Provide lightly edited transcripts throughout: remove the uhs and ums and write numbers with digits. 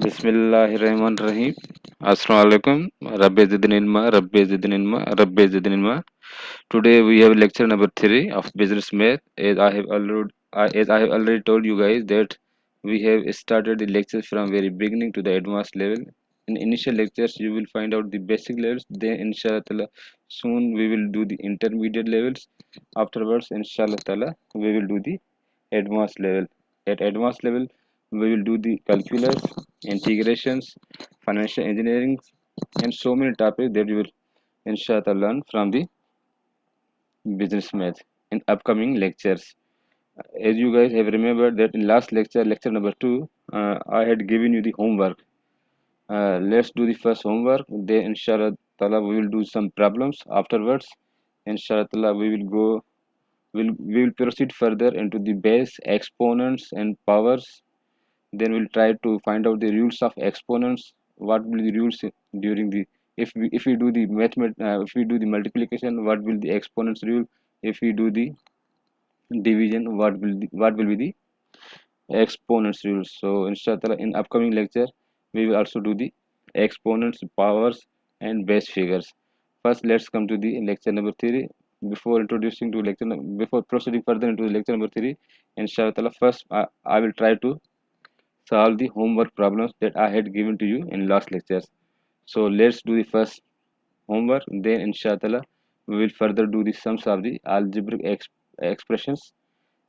Bismillahirrahmanirrahim. Assalamualaikum. Rabbi zidni ilma, Rabbi zidni ilma, Rabbi zidni ilma. Today we have lecture number 3 of business math. As I have already told you guys that we have started the lectures from very beginning to the advanced level. In initial lectures you will find out the basic levels. Then inshallah ta'ala, soon we will do the intermediate levels. Afterwards inshallah ta'ala, we will do the advanced level. At advanced level we will do the calculus, integrations, financial engineering, and so many topics that you will inshallah learn from the business math in upcoming lectures. As you guys have remembered that in last lecture, lecture number 2, I had given you the homework. Let's do the first homework. Then inshallah ta'ala we will do some problems. Afterwards, inshallah ta'ala we will proceed further into the base, exponents and powers. Then we'll try to find out the rules of exponents. What will the rules during the if we do the if we do the multiplication, what will the exponents rule? If we do the division, what will be the exponents rules? So inshallah in upcoming lecture we will also do the exponents, powers and base figures. First let's come to the lecture number 3. Before introducing to before proceeding further into lecture number 3, inshallah first I will try to solve the homework problems that I had given to you in last lectures. So let's do the first homework. Then inshallah we will further do the sums of the algebraic expressions,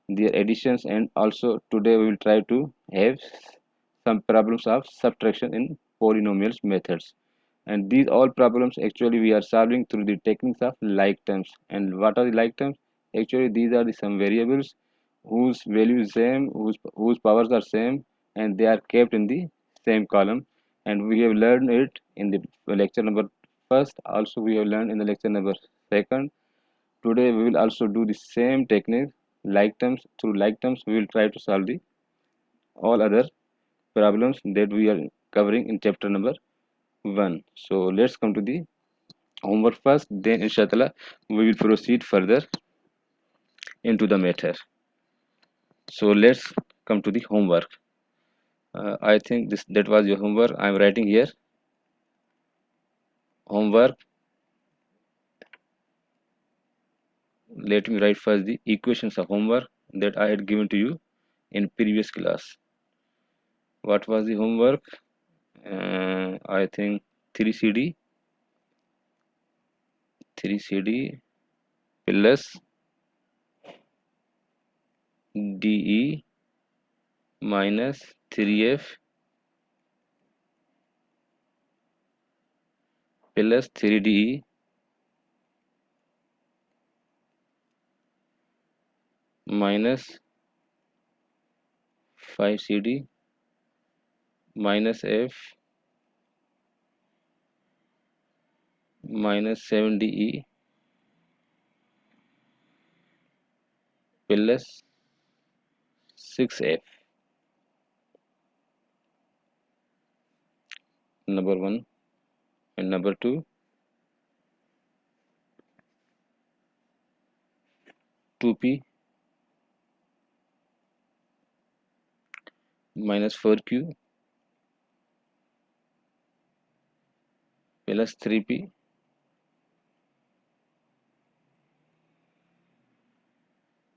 their additions, and also today we will try to have some problems of subtraction in polynomials methods. And these all problems actually we are solving through the techniques of like terms. And what are the like terms? Actually these are the some variables whose value is same, whose powers are same, and they are kept in the same column. And we have learned it in the lecture number first. Also we have learned in the lecture number second. Today we will also do the same technique, like terms. Through like terms we will try to solve the all other problems that we are covering in chapter number 1. So let's come to the homework first, then inshallah we will proceed further into the matter. So let's come to the homework. I think this that was your homework. I am writing here homework. Let me write first the equations of homework that I had given to you in previous class. What was the homework? I think 3CD 3CD plus DE minus 3F plus 3DE minus 5CD minus F minus 7DE plus 6F. Number 1 and number 2, 2P minus 4Q plus 3P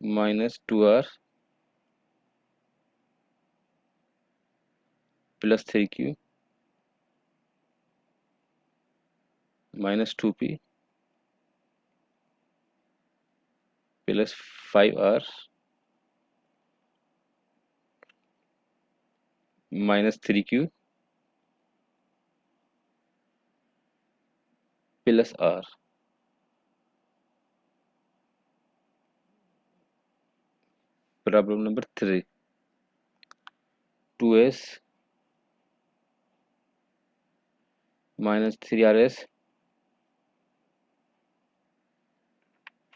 minus 2R plus 3Q minus 2P plus 5R minus 3Q plus R. Problem number 3, 2S minus 3RS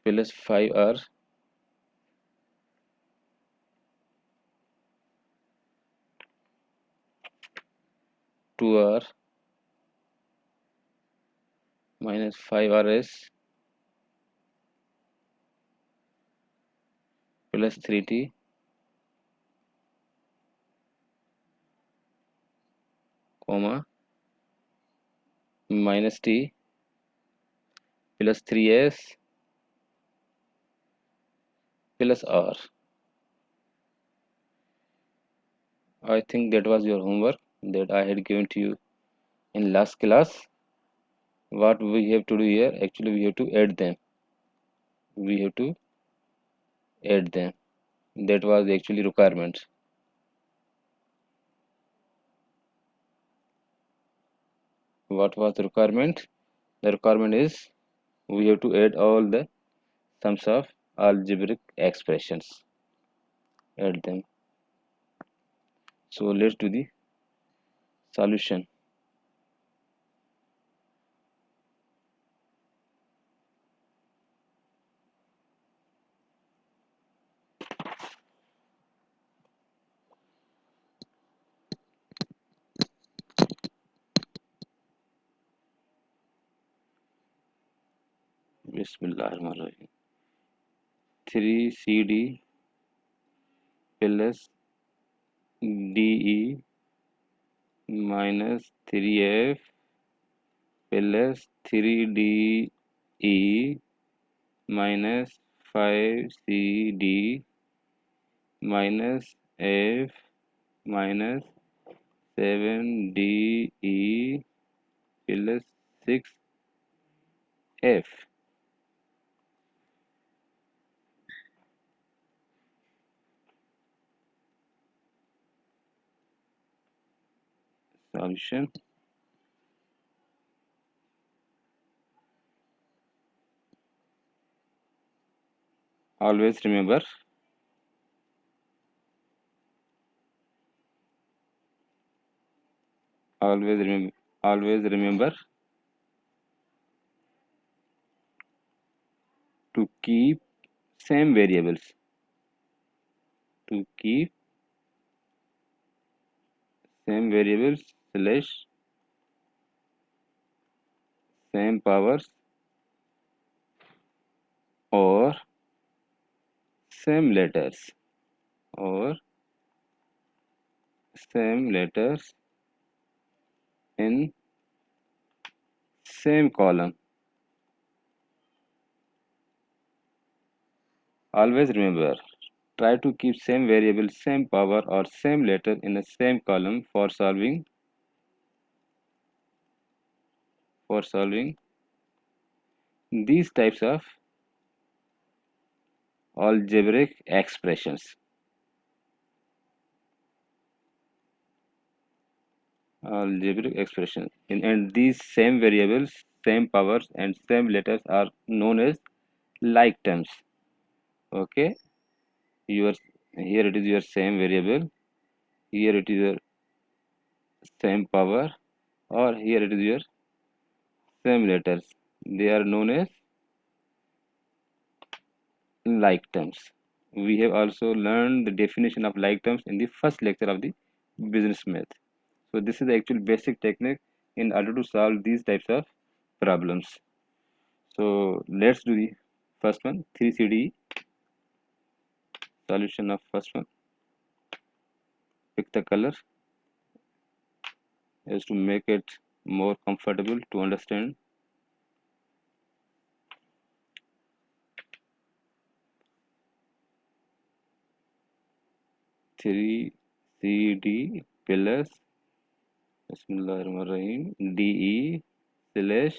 plus 5R two R minus 5RS plus 3T comma minus t plus 3s plus r. I think that was your homework that I had given to you in last class. What we have to do here, actually we have to add them. We have to add them. That was actually requirements. What was the requirement? The requirement is we have to add all the sums of algebraic expressions. Add them. So let's do the solution. Bismillahirrahmanirrahim. 3CD plus DE minus 3F plus 3DE minus 5CD minus F minus 7DE plus 6F. Solution. Always remember always remember to keep same variables, to keep same variables slash same powers or same letters or same letters in same column. Always remember, try to keep same variable, same power or same letter in the same column for solving these types of algebraic expressions. Algebraic expressions. And these same variables, same powers and same letters are known as like terms. Okay, your here it is your same variable, here it is your same power, or here it is your same letters. They are known as like terms. We have also learned the definition of like terms in the first lecture of the business math. So this is the actual basic technique in order to solve these types of problems. So let's do the first one, 3CD solution of first one. Pick the color as to make it more comfortable to understand. Three CD plus Bismillahirrahmanirrahim DE slash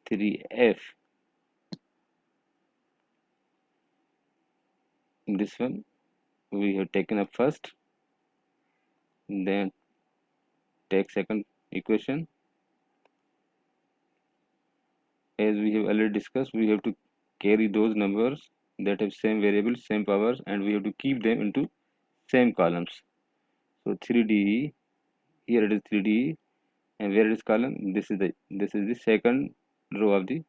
3F. This one we have taken up first, then take second equation. As we have already discussed, we have to carry those numbers that have same variables, same powers, and we have to keep them into same columns. So 3DE, here it is 3DE, and where it is column, this is the second row of the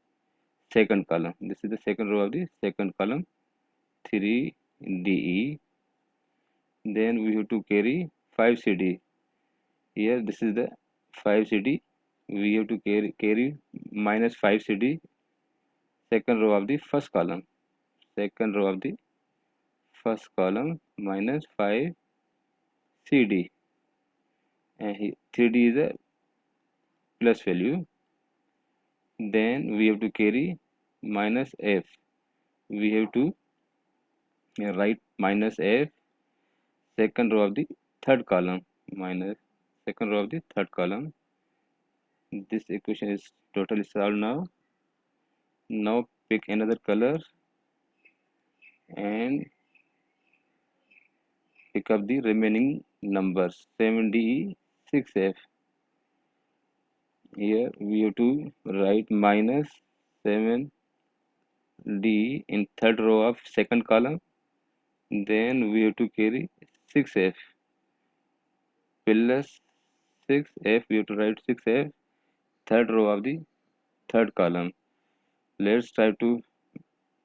second column. This is the second row of the second column, 3DE. Then we have to carry 5CD. Here this is the 5CD. We have to carry minus 5CD, second row of the first column. Second row of the first column minus 5CD. and 3D is a plus value. Then we have to carry minus f. We have to write minus f second row of the third column, minus second row of the third column. This equation is totally solved now. Now pick another color and pick up the remaining numbers. 7D, 6F. Here we have to write minus 7D in third row of second column. Then we have to carry 6F plus 6F. We have to write 6F third row of the third column. Let's try to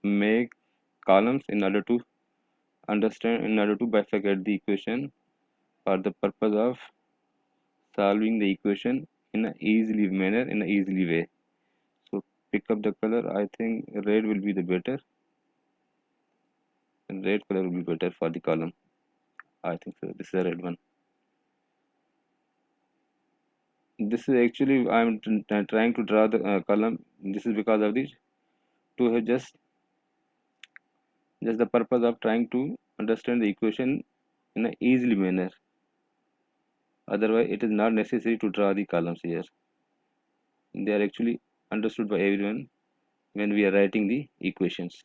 make columns in order to understand, in order to bifurcate the equation for the purpose of solving the equation in a easily manner, in a easily way. So pick up the color. I think red will be the better. Red color will be better for the column. I think so. This is a red one. This is actually I'm trying to draw the column. This is because of the to have just the purpose of trying to understand the equation in a easily manner. Otherwise, it is not necessary to draw the columns here. They are actually understood by everyone when we are writing the equations.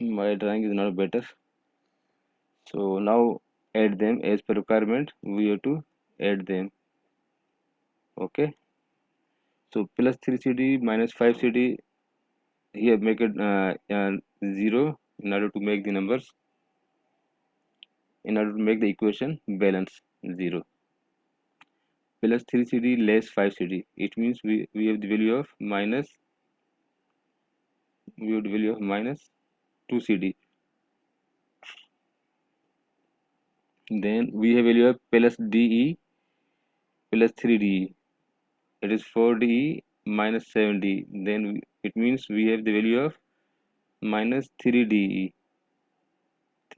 My drawing is not better. So now add them as per requirement. We have to add them. Okay. So plus 3CD minus 5CD, here make it 0 in order to make the numbers, in order to make the equation balance 0. Plus 3CD less 5CD, it means we have the value of minus, we have the value of minus 2CD. Then we have value of plus DE plus 3DE, it is 4DE minus 7D. Then it means we have the value of minus 3DE,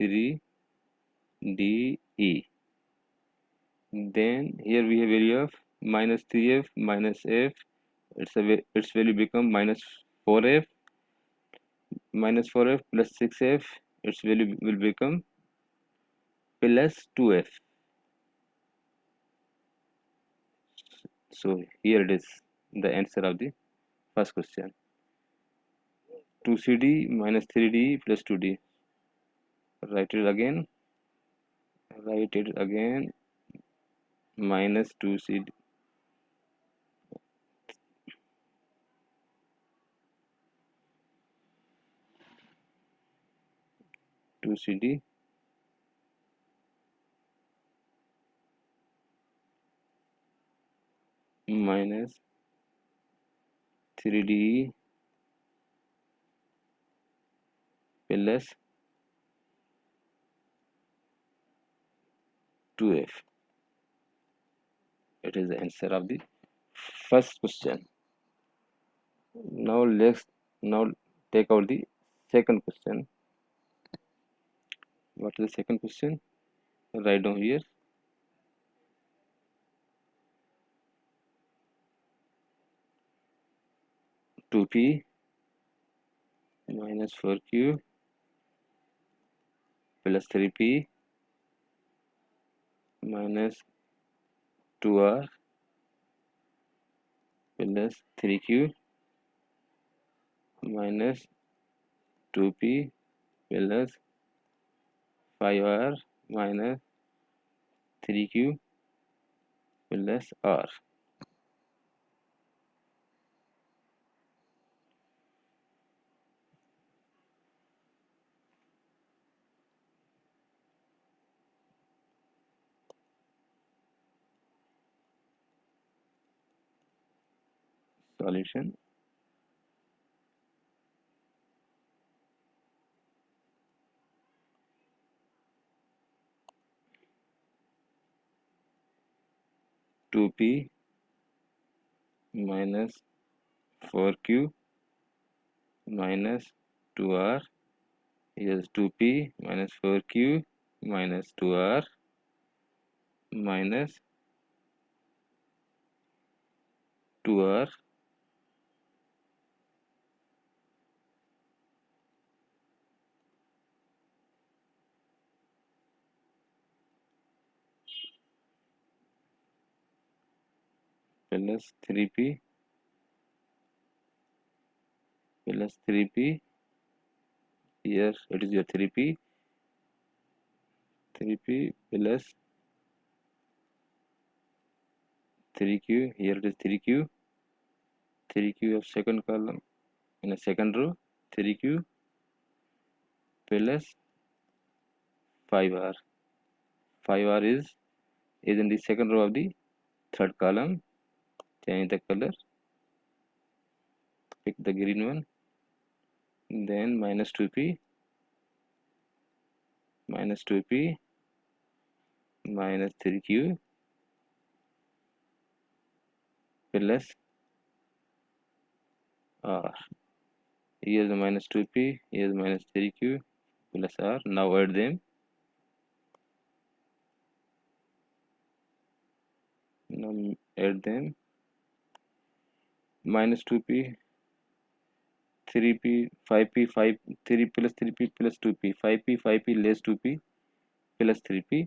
3DE. Then here we have value of minus 3F minus F. Its value become minus 4F, minus 4F plus 6F. Its value will become plus 2F. So here it is, the answer of the first question. 2CD minus 3D plus 2D. Write it again. Write it again. Minus 2CD. 2CD minus 3D plus 2F. It is the answer of the first question. Now take out the second question. What is the second question? Write down here. 2p minus 4q plus 3p minus 2r plus 3q minus 2p plus 5r minus 3q plus r. Solution. Two p minus 4q minus 2r. Here's 2p minus 4q minus 2r minus 2r plus 3p plus 3p. Here it is your 3p plus 3q. Here it is 3q of second column in a second row, 3q plus 5r. 5r is in the second row of the third column. Change the color, pick the green one, then minus 2p minus 3q plus r. Here is the minus 2p, here is minus 3q plus r. Now add them. Now add them. Minus 2p, 3p, 5p, 3 plus 3p plus 2p, 5p less 2p plus 3p.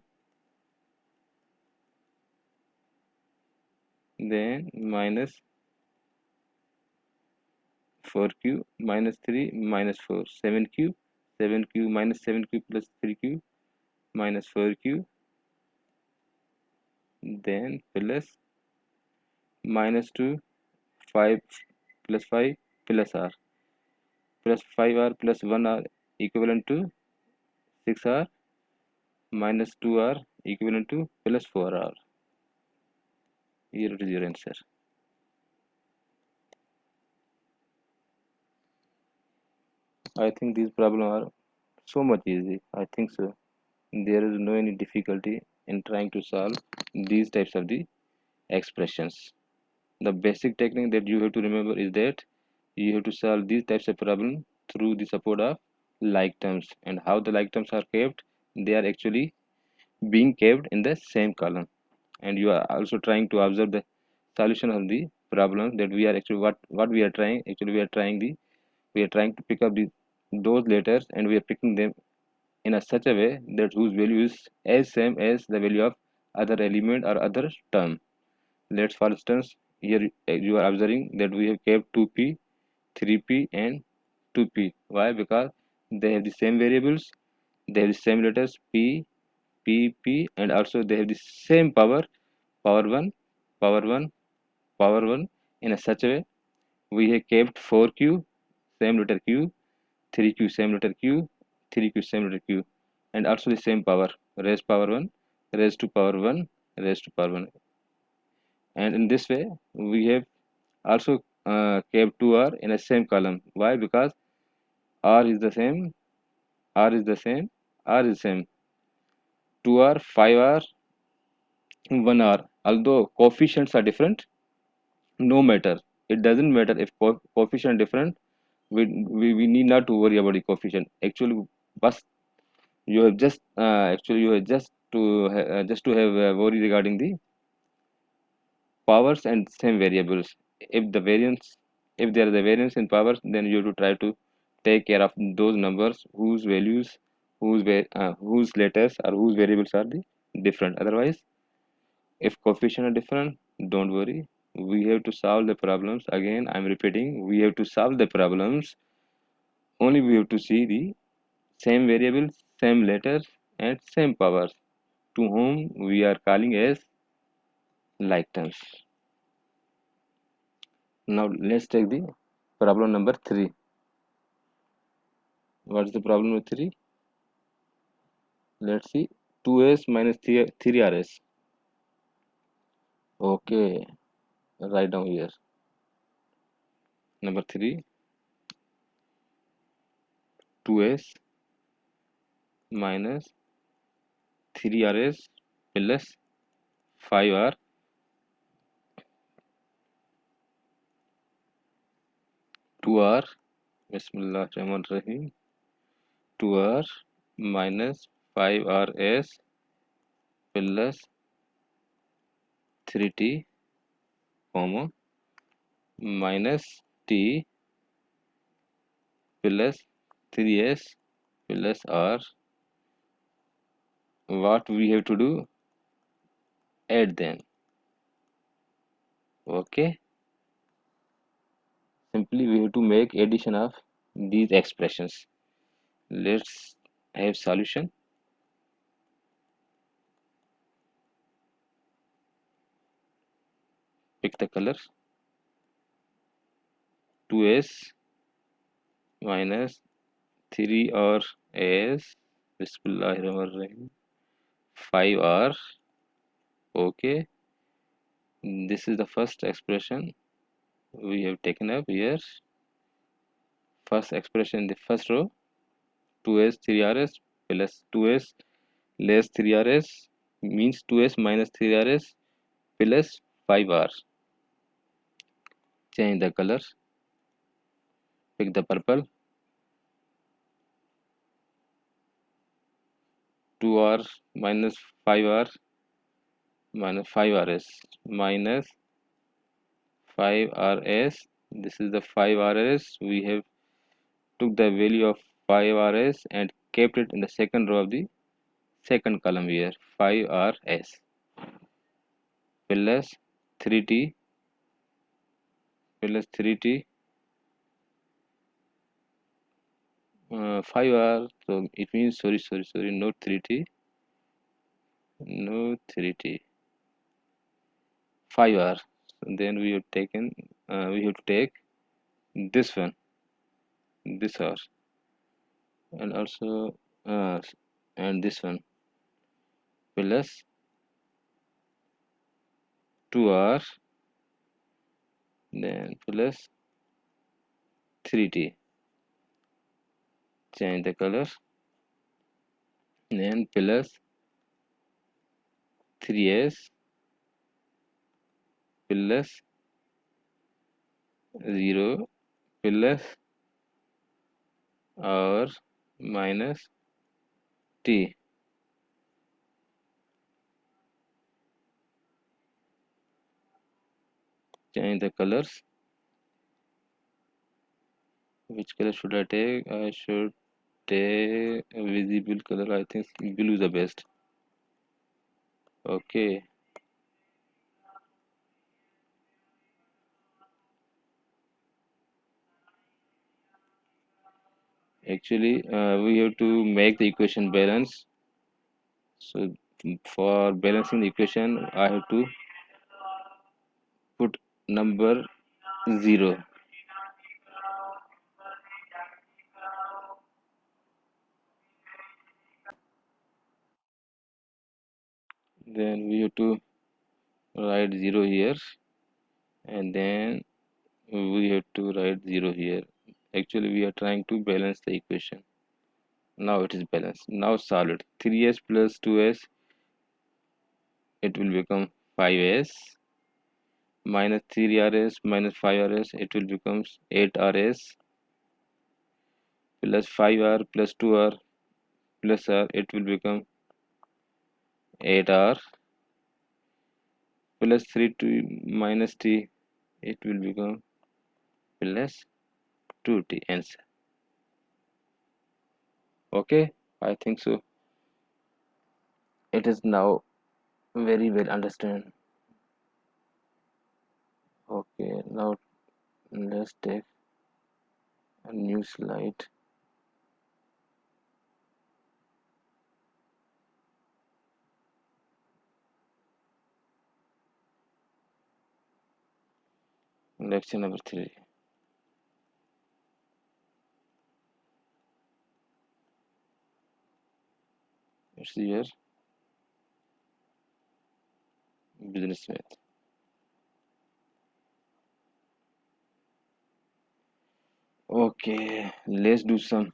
Then minus 4q minus 3 minus 4, 7q minus 7q plus 3q minus 4q, then plus minus 2, 5 plus 5 plus r, plus 5r plus 1r equivalent to 6r minus 2r equivalent to plus 4r. Here it is your answer. I think these problems are so much easy. I think so. There is no any difficulty in trying to solve these types of the expressions. The basic technique that you have to remember is that you have to solve these types of problem through the support of like terms. And how the like terms are kept, they are actually being kept in the same column. And you are also trying to observe the solution of the problem that we are actually what we are trying. Actually we are trying to pick up those letters, and we are picking them in a such a way that whose value is as same as the value of other element or other term. Let's for instance, here you are observing that we have kept 2p, 3p and 2p. Why? Because they have the same variables, they have the same letters p, p, and also they have the same power 1, power 1, power 1. In a such a way, we have kept 4q, same letter q, 3q, same letter q, 3q, same letter q, and also the same power, raised power 1, raised to power 1, raised to power 1. And in this way, we have also kept 2r in a same column. Why? Because r is the same, r is the same, r is same. 2r, 5r, 1r. Although coefficients are different, no matter. It doesn't matter if coefficient different. We need not to worry about the coefficient. Actually, but you have just actually you have just to have worry regarding the powers and same variables. If the variance, if there is a variance in powers, then you have to try to take care of those numbers whose values, whose letters or whose variables are the different. Otherwise, if coefficient are different, don't worry. We have to solve the problems. Again, I'm repeating, we have to solve the problems. Only we have to see the same variables, same letters, and same powers, to whom we are calling as like terms. Now let's take the problem number 3. What's the problem with 3? Let's see. 2s minus 3rs. Okay, write down here. Number 3, 2s minus 3rs plus 5r 2r Bismillah Rahman Rahim 2r minus 5rs plus 3t comma minus t plus 3s plus r. What we have to do? Add them. Okay, simply we have to make addition of these expressions. Let's have solution. Pick the color. 2s minus 3rs Bismillahirrahmanirrahim 5r. Okay, this is the first expression we have taken up here. First expression in the first row, 2s 3rs plus 2s less 3rs means 2s minus 3rs plus 5r. Change the color. Pick the purple. 2r minus 5r minus 5rs minus 5rs. This is the 5rs. We have took the value of 5rs and kept it in the second row of the second column here. 5rs plus 3t plus 3t 5r. So it means sorry, not 3t, no 3t, 5r. So then we have taken we have to take this one, this r, and also and this one plus 2r, then plus 3t. Change the color, then plus 3s plus 0 plus r minus t. Change the colors. Which color should I take? I should take a visible color. I think blue is the best. Okay, actually we have to make the equation balance. So for balancing the equation I have to put number 0. Then we have to write 0 here, and then we have to write 0 here. Actually we are trying to balance the equation. Now it is balanced. Now solve it. 3s plus 2s, it will become 5s, minus 3rs minus 5rs, it will become 8rs, plus 5r plus 2r plus r, it will become 8r, plus 3 to minus t, it will become plus 2t. Answer. Okay, I think so. It is now very well understand. Okay, now let's take a new slide. Lecture number 3. It's here, business math. Okay, let's do some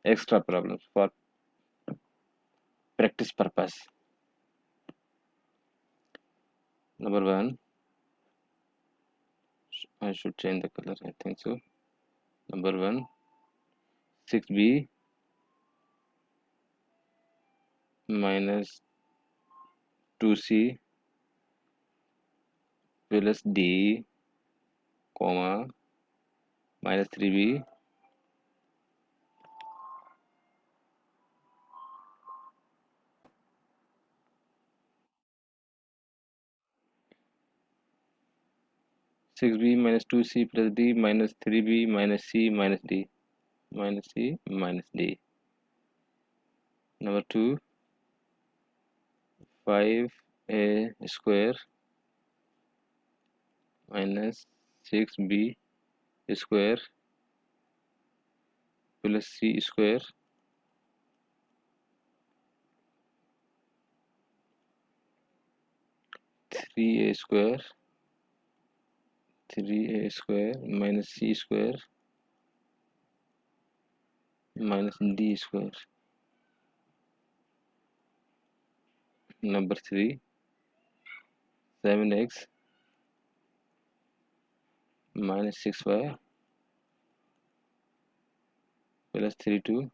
extra problems for practice purpose. Number 1, I should change the color, I think so. Number 1, 6b minus 2c plus d, comma, minus 3b 6b minus 2c plus d minus 3b minus c minus d minus c minus d. Number 2, 5a square minus 6b square plus c square 3a square 3a square minus c square minus d square. Number 3, 7x minus 6y plus 32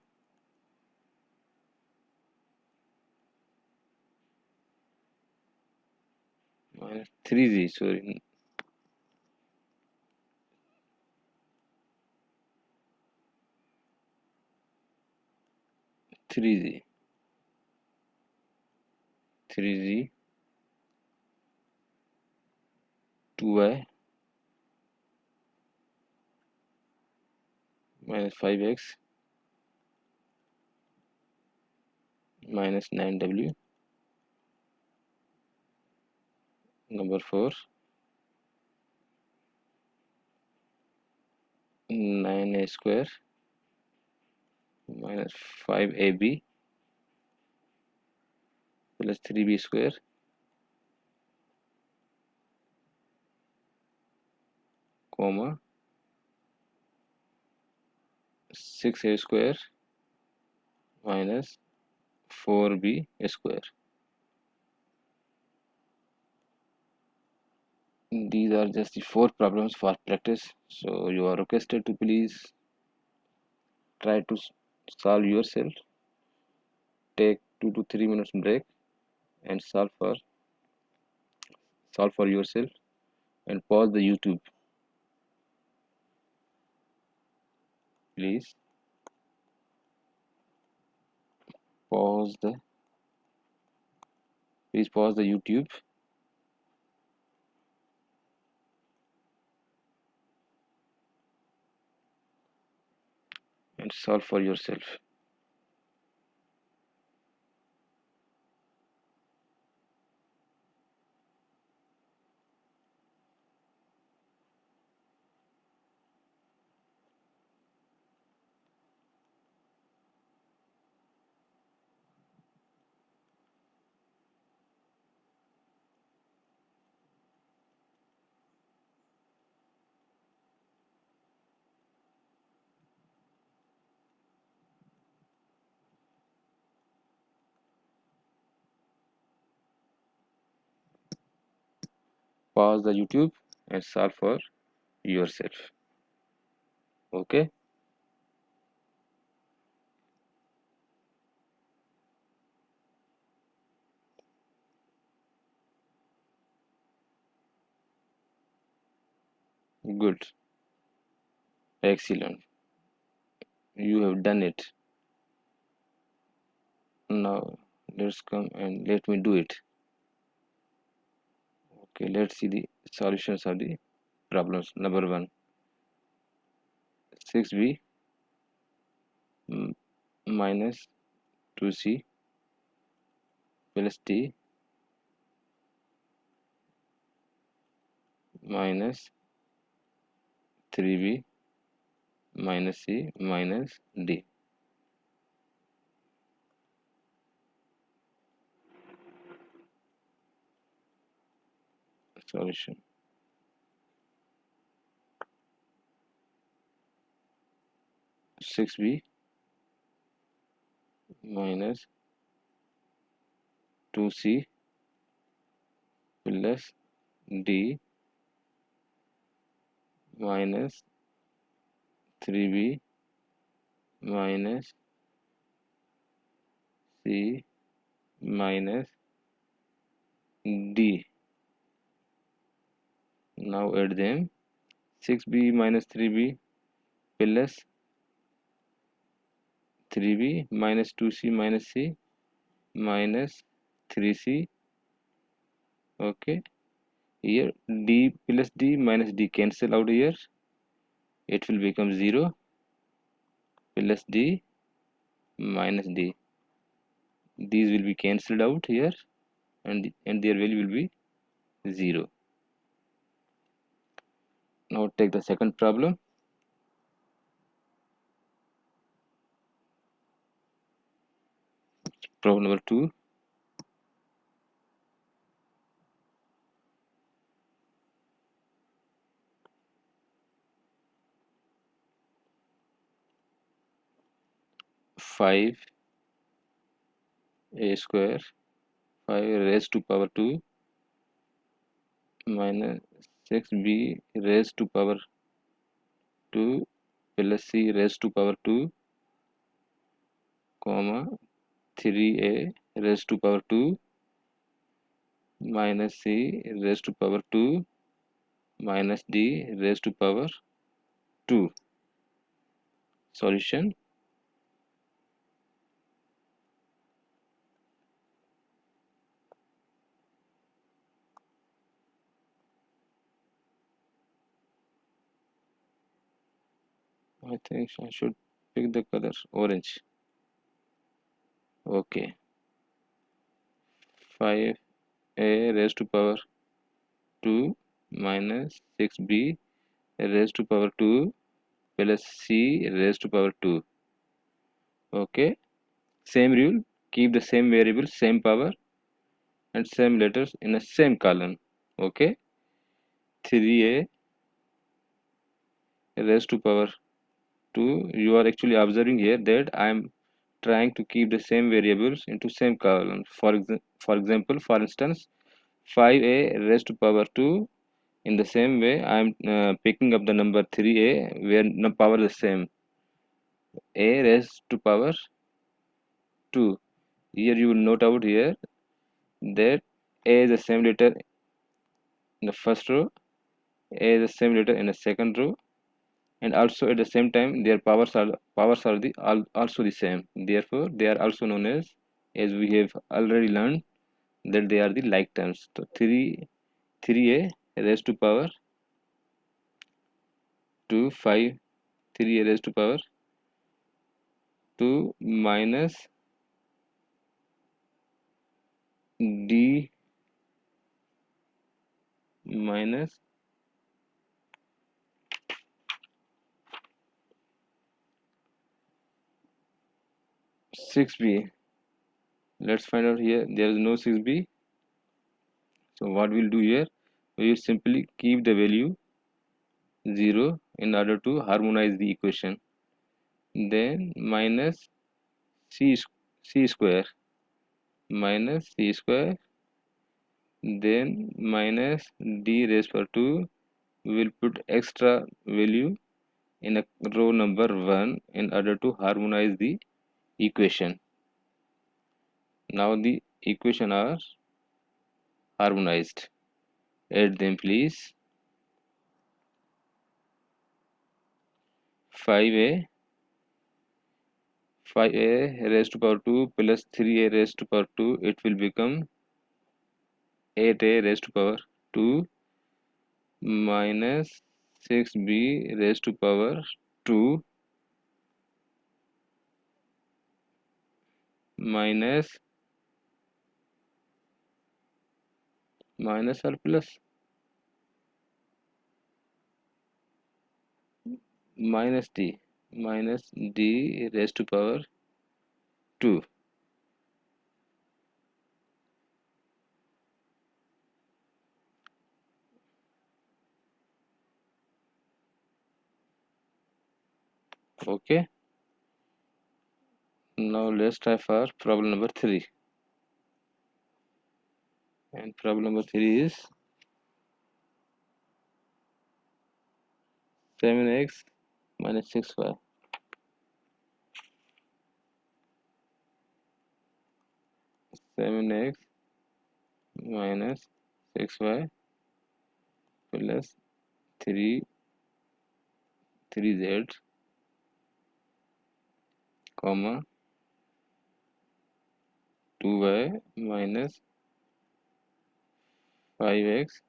minus 3z, sorry, 3z 3z 2y minus 5x minus 9w. Number 4, 9a square minus 5ab plus 3b square comma 6a square minus 4b square. These are just the 4 problems for practice, so you are requested to please try to solve yourself. Take 2 to 3 minutes break and solve for yourself, and pause the YouTube. Please pause the pause the YouTube and solve for yourself. Pause the YouTube and solve for yourself. Okay, good, excellent. You have done it. Now let's come and let me do it. Okay, let's see the solutions of the problems. Number 1, 6b minus 2c plus d minus 3b minus c minus d. Solution. 6b minus 2c plus d minus 3b minus c minus d. Now add them. 6b minus 3b plus 3b minus 2c minus c minus 3c. Okay, here d plus d minus d cancel out here. It will become 0 plus d minus d. These will be cancelled out here, and their value will be 0. Now take the second problem. Problem number 2. 5 a square 5 raised to power 2 minus 6b raised to power 2 plus c raised to power 2 comma 3a raised to power 2 minus c raised to power 2 minus d raised to power 2. Solution. I think I should pick the color orange. Okay. 5a raised to power 2 minus 6b raised to power 2 plus c raised to power 2. Okay, same rule, keep the same variable, same power and same letters in the same column. Okay, 3a raised to power 2. You are actually observing here that I am trying to keep the same variables into same column. For example, for instance, 5a raised to power 2. In the same way, I am picking up the number 3a where the power is the same. A raised to power 2. Here you will note out here that A is the same letter in the first row, A is the same letter in the second row, and also at the same time their powers are also the same. Therefore, they are also known as we have already learned that they are the like terms. So 3a raised to power 2 5 3a raised to power 2 minus d minus 6b. Let's find out here. There is no 6b. So what we'll do here, we will simply keep the value 0 in order to harmonize the equation. Then minus c, c square minus c square, then minus d raised power 2. We will put extra value in a row number 1 in order to harmonize the equation. Now the equation are harmonized. Add them please. 5a 5a raised to power 2 plus 3a raised to power 2, it will become 8a raised to power 2 minus 6b raised to power 2 minus or plus minus d raised to power 2. Okay, now let's try for problem number 3. And problem number 3 is 7x minus 6y. 7x minus 6y plus 3 3z comma 2y minus 5x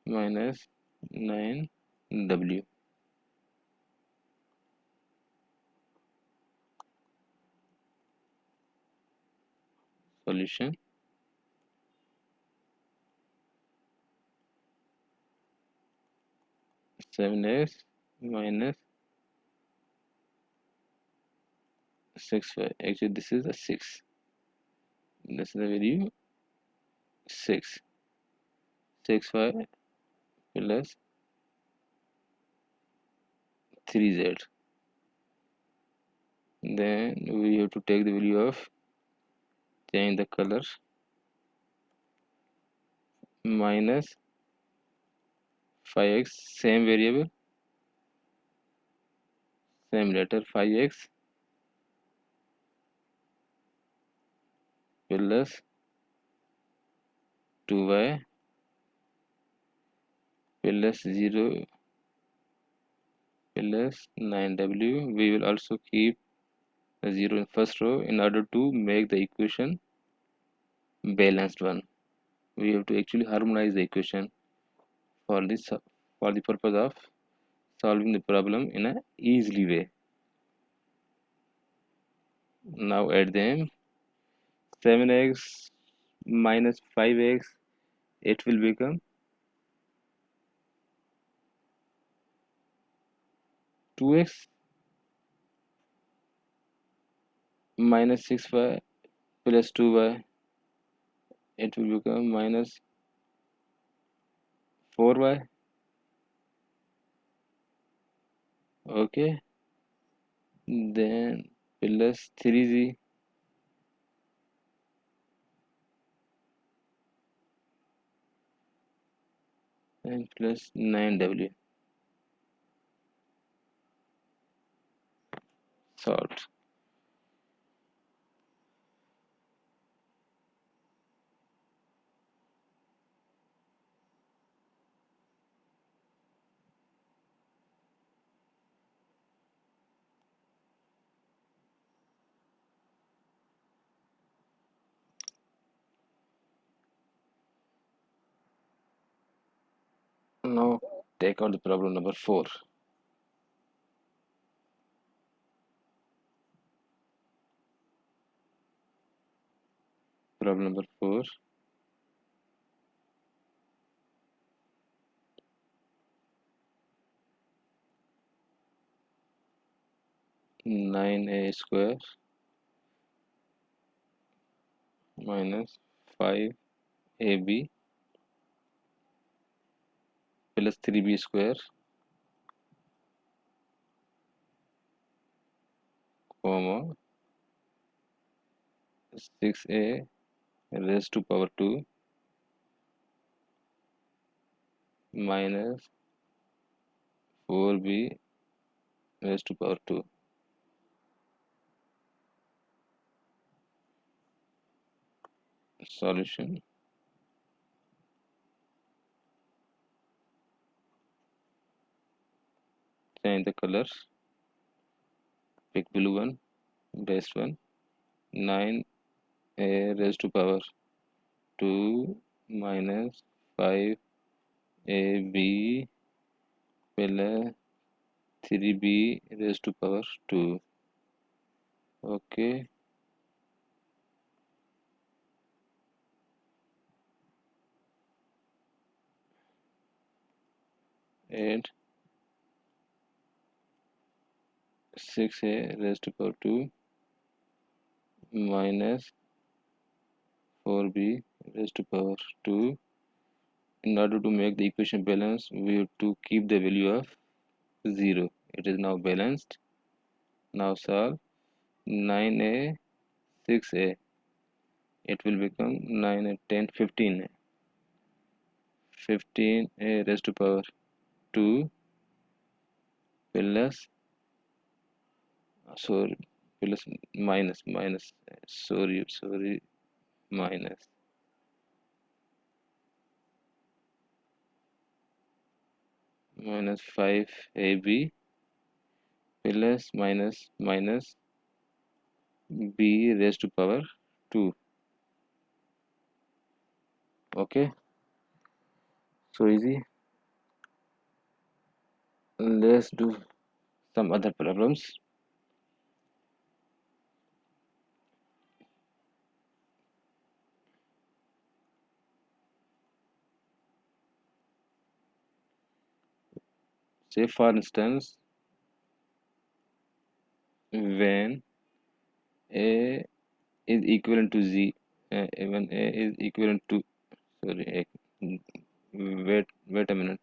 minus 9w. Solution: 7x minus 6y. Actually, this is a 6. This is the value 6. 6y plus 3z. Then we have to take the value of, change the colors, minus 5x, same variable, same letter, 5x plus 2y plus 0 plus 9w. We will also keep a 0 in first row in order to make the equation balanced one. We have to actually harmonize the equation for this, for the purpose of solving the problem in a easily way. Now add them. 7x minus 5x, it will become 2x minus 6y plus 2y, it will become minus 4y. Okay, then plus 3z and plus 9w. Solved. Now take out the problem number 4. Problem number 4. 9a square minus 5ab plus 3b square comma 6a raised to power 2 minus 4b raised to power 2. Solution: change the colors, pick blue one, best one. 9a raised to power 2 minus 5ab plus 3b raised to power 2. Okay, add 6a raised to power 2 minus 4b raised to power 2. In order to make the equation balanced, we have to keep the value of 0. It is now balanced. Now solve. 9a 6a, it will become 9 and 10 15. 15a raised to power 2 plus, sorry, plus minus, sorry, minus 5ab plus minus b raised to power 2. Okay, so easy. Let's do some other problems. Say for instance, when a is equivalent to z, when a is equivalent to, sorry, wait a minute.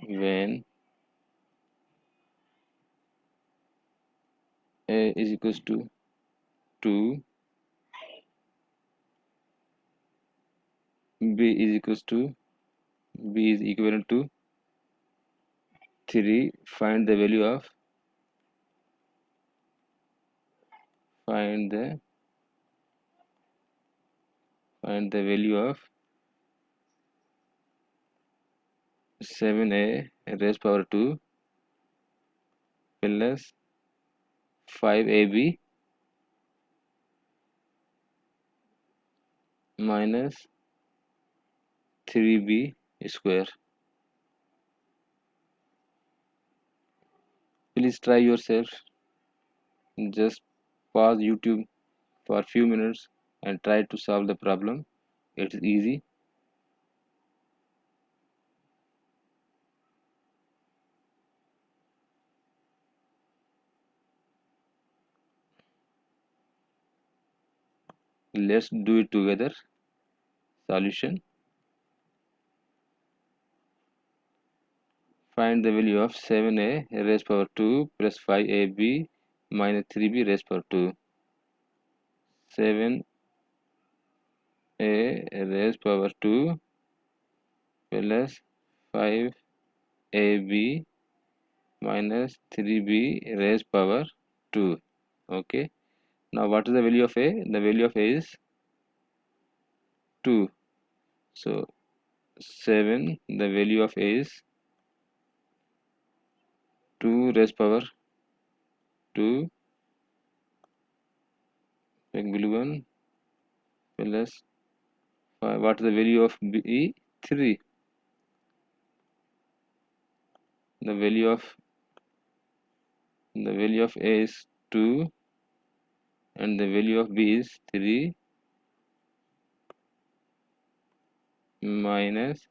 When a is equals to 2, b is equals to, b is equivalent to 3, find the value of, find the value of 7a raised power 2 plus 5ab minus 3b square. Please try yourself. Just pause YouTube for a few minutes and try to solve the problem. It's easy. Let's do it together. Solution. Find the value of 7a raised power 2 plus 5ab minus 3b raised power 2. 7a raised power 2 plus 5ab minus 3b raised power 2. Okay. Now what is the value of a? The value of a is 2. So 7, the value of a is 2 raised power 2 blue 1 plus 5. What is the value of b? 3. The value of a is 2 and the value of b is 3 minus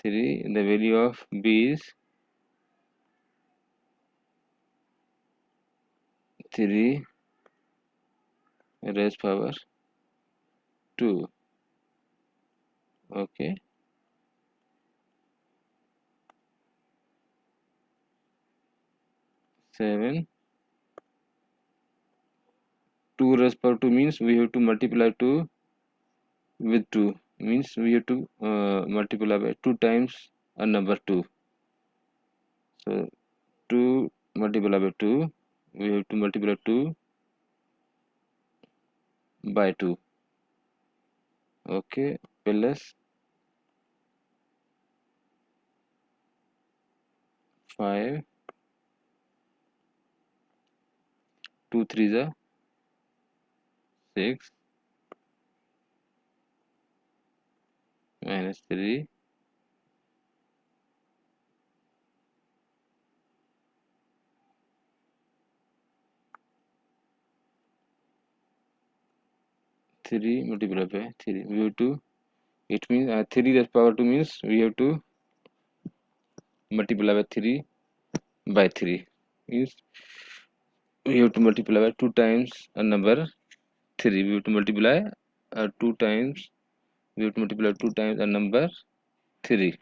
3. The value of b is 3 raised power 2. Okay. 7. 2 raised power 2 means we have to multiply 2 with 2, means we have to multiply by 2 times a number 2. So 2 multiplied by 2, we have to multiply 2 by 2. Okay, plus 5, 2 3s are 6 minus 3, 3 multiplied by 3. We have to, it means 3 raised power 2 means we have to multiply by 3 by 3. Means we have to multiply by 2 times a number 3. We have to multiply 2 times, we have to multiply 2 times a number 3.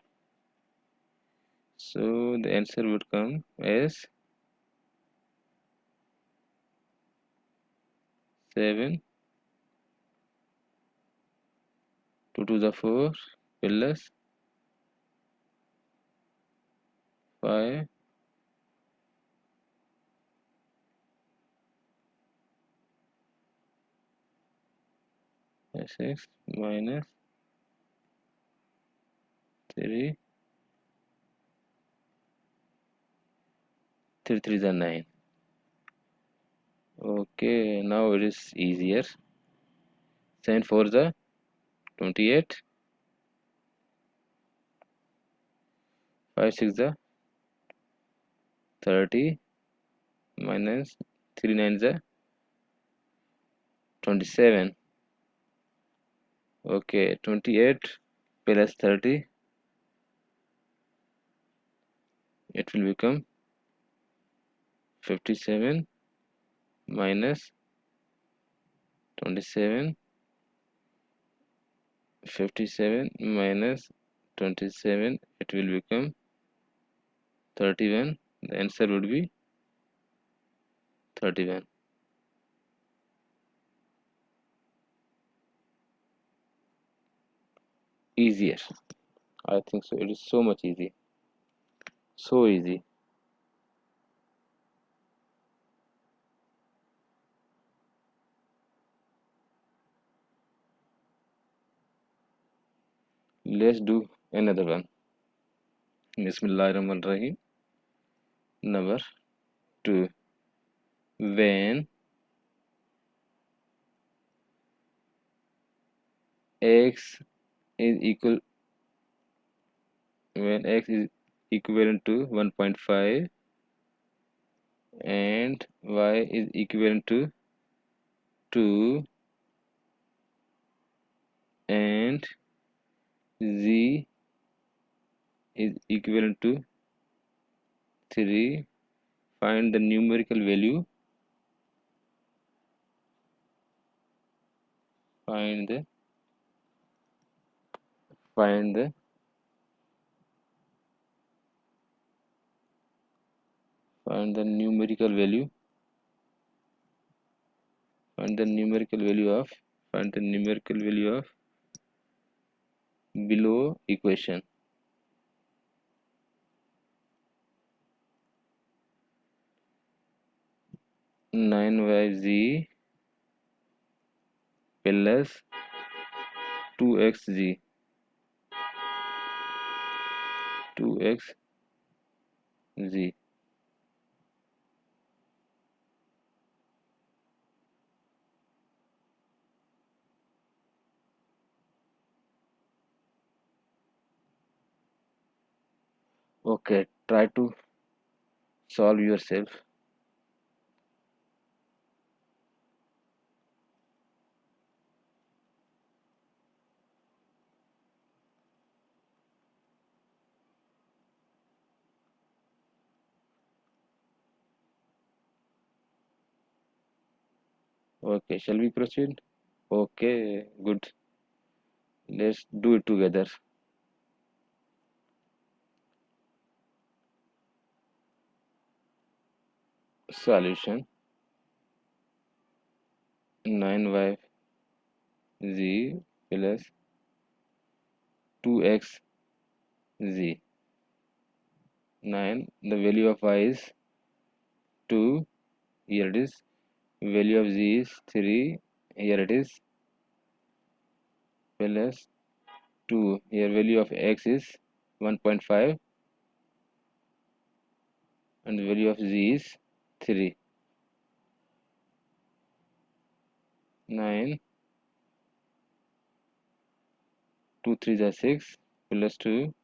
So the answer would come as 7, 2 to the 4 plus 5, 6 minus 3, 3 3 is 9. Okay, now it is easier. 7 4 is 28, 5 6 is 30, minus 3 9 is 27. Okay, 28 plus 30, it will become 57 minus 27, 57 minus 27, it will become 31. The answer would be 31. Easier. I think so. It is so much easy. So easy. Let's do another one. Bismillahirrahmanirrahim. Number 2. When x is equal when x is equivalent to 1.5 and y is equivalent to 2 and z is equivalent to 3, find the numerical value. Find the find the find the numerical value. Find the numerical value of find the numerical value of below equation. 9yz plus 2xz 2xz. Okay, try to solve yourself. Okay, shall we proceed? Okay, good. Let's do it together. Solution: 9yz plus 2xz. 9, the value of y is 2, here it is. Value of z is 3, here it is, plus 2, here value of x is 1.5 and the value of z is 3. 9, 2 3 is 6, plus 2,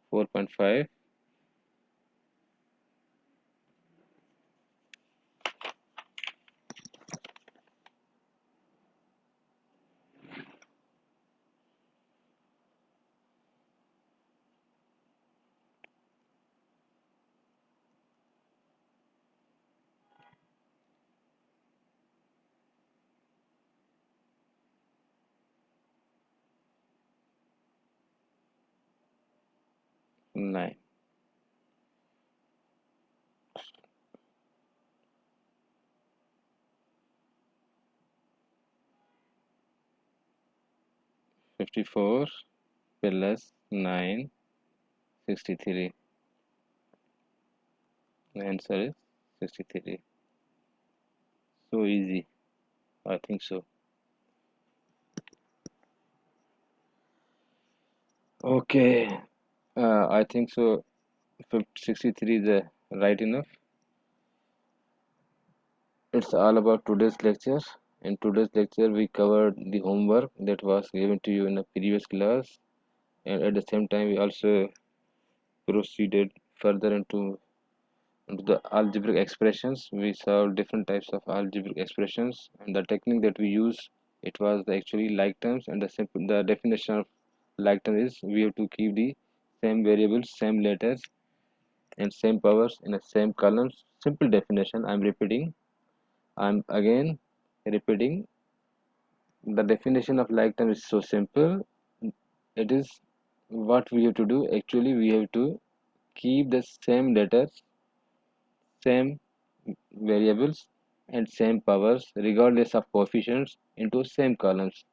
4.5, 9. 54 plus 9, 63. The answer is 63. So easy. I think so. Okay. I think so. 63 is right enough. It's all about today's lecture. In today's lecture, we covered the homework that was given to you in the previous class, and at the same time, we also proceeded further into the algebraic expressions. We solved different types of algebraic expressions, and the technique that we use, it was the actually like terms, and the definition of like term is we have to keep the same variables, same letters, and same powers in the same columns. Simple definition. I'm repeating. I'm again repeating. The definition of like term is so simple. It is what we have to do. Actually, we have to keep the same letters, same variables, and same powers regardless of coefficients into same columns.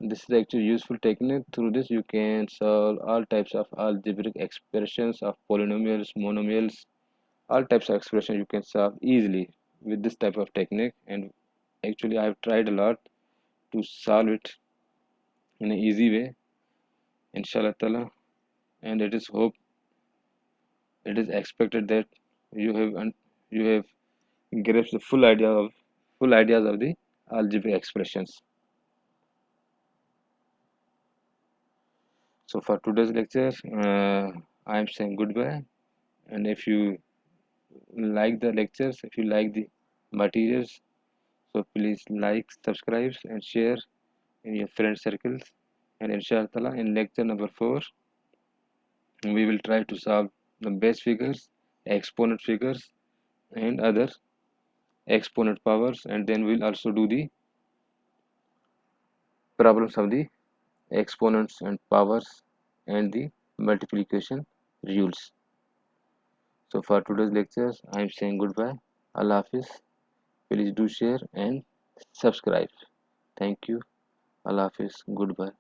This is actually useful technique. Through this, you can solve all types of algebraic expressions of polynomials, monomials, all types of expressions you can solve easily with this type of technique. And actually, I have tried a lot to solve it in an easy way, inshallah ta'ala. And it is hope, it is expected that you have you have grasped the full ideas of the algebraic expressions. So for today's lecture, I am saying goodbye. And if you like the lectures, if you like the materials, so please like, subscribe, and share in your friend circles. And inshallah, in lecture number 4, we will try to solve the base figures, exponent figures, and other exponent powers. And then we'll also do the problems of the exponents and powers and the multiplication rules. So for today's lectures, I am saying goodbye. Allah Hafiz. Please do share and subscribe. Thank you. Allah Hafiz. Goodbye.